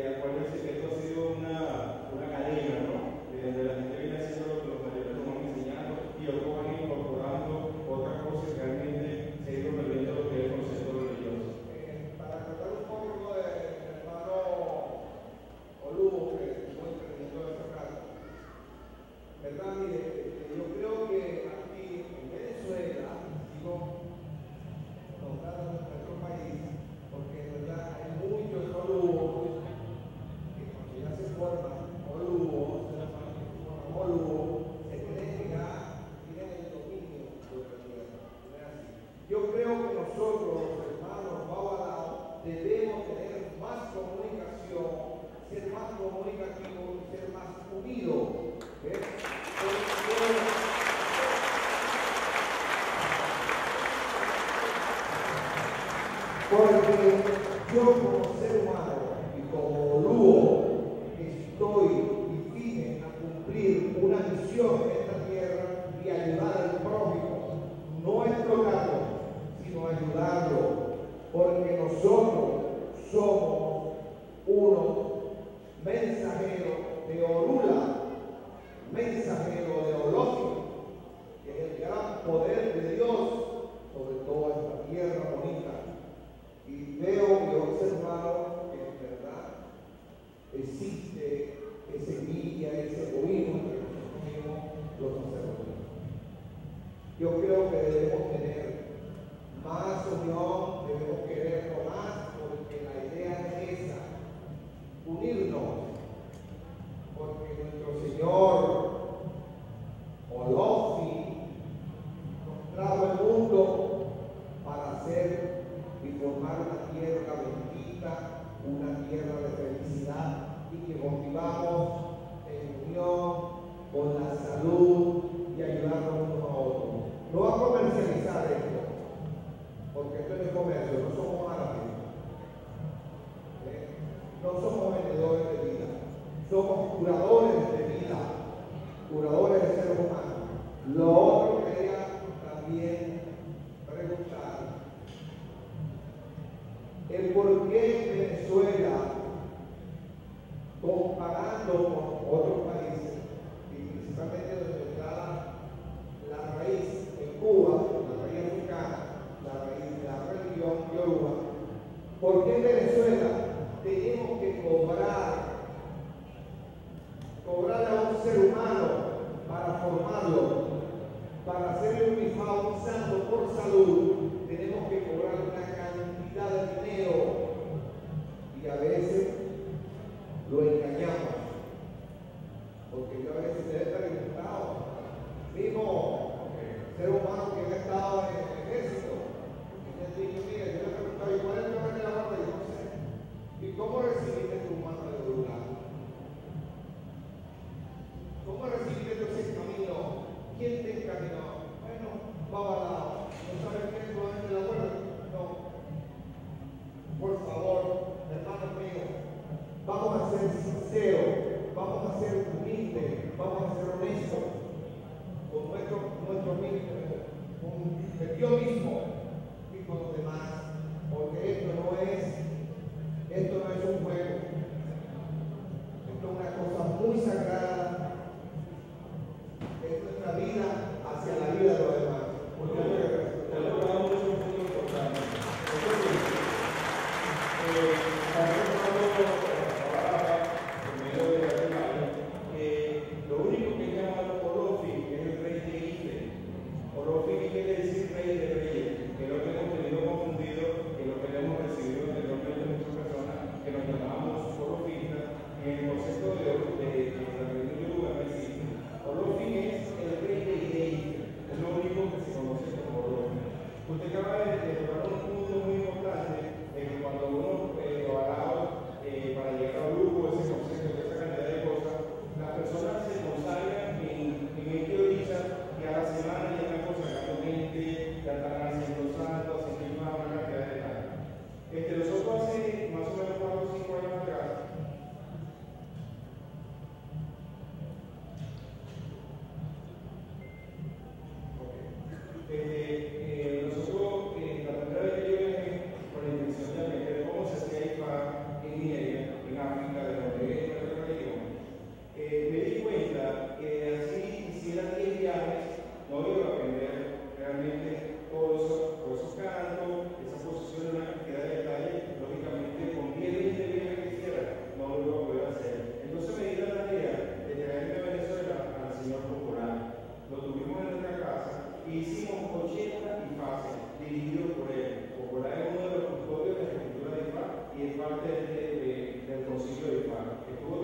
Acuérdense que esto ha sido una cadena, ¿no? Donde la gente viene haciendo lo que los mayores nos van enseñando y otros van incorporando otras cosas que realmente se ha ido perdiendo lo que es el concepto religioso. Para tratar un poco del hermano Olubo, que estuvo interviniendo en esta casa, ¿verdad? Mire, yo creo que aquí en Venezuela, digo, nombrado en nuestro país, porque en verdad hay muchos Olubos que cuando ya se forman Olubos, se creen que ya tienen el dominio sobre la tierra. No es así. Yo creo que nosotros, los hermanos Babalao, debemos tener más comunicación, ser más comunicativos y ser más unidos. Porque yo como ser humano y como Lugo estoy firme a cumplir una misión en esta tierra y ayudar al prójimo, no explotarlo, sino ayudarlo, porque nosotros somos unos mensajeros de Orula, mensajero de Olofio, que es el gran poder de Dios sobre toda esta tierra bonita. Y veo y he observado que en verdad existe ese envidia, ese egoísmo que nosotros mismos los sacerdotes. Yo creo que debemos tener más unión, debemos querernos más, porque la idea es esa, unirnos, porque nuestro Señor Olofi nos trajo al mundo para hacer y formar una tierra bendita, una tierra de felicidad y que motivamos en unión con la salud y ayudarnos unos a otros. No va a comercializar esto, porque esto es el comercio, no somos árabes, no somos vendedores de vida, somos curadores de vida, curadores de seres humanos. Lo otro quería también preguntar el por qué Venezuela, comparando con otros países, y principalmente donde está la raíz en Cuba, la raíz africana, la raíz de la religión yoruba, ¿por qué en Venezuela tenemos que cobrarle a un ser humano para formarlo, para hacerle un IFA, un santo por salud? Tenemos que cobrar una cantidad de dinero y a veces lo engañamos, porque yo a veces he preguntado, mismo ser humano que ha estado en el ejército, y me han dicho, mira, yo le he preguntado, ¿y cuál es el nombre de la banda? Yo no sé. ¿Y cómo recibiste tu mano de lugar? ¿Cómo recibiste tu camino? ¿Quién te encaminó? Bueno, Babalao. ¿No sabes qué es de la vuelta? No. Por favor, hermanos míos, vamos a ser sinceros, vamos a ser humildes, vamos a ser honestos con nuestro mismo, con Dios mismo y con los demás, porque esto no es un juego, esto es una cosa muy sagrada, es nuestra vida hacia la vida de los demás. Te lo he dado mucho un punto importante. Lo único que llama Olofi es el rey de Ife. Olofi quiere decir rey de reyes, que lo que hemos tenido confundido, que lo que hemos recibido en Ifá, que estuvo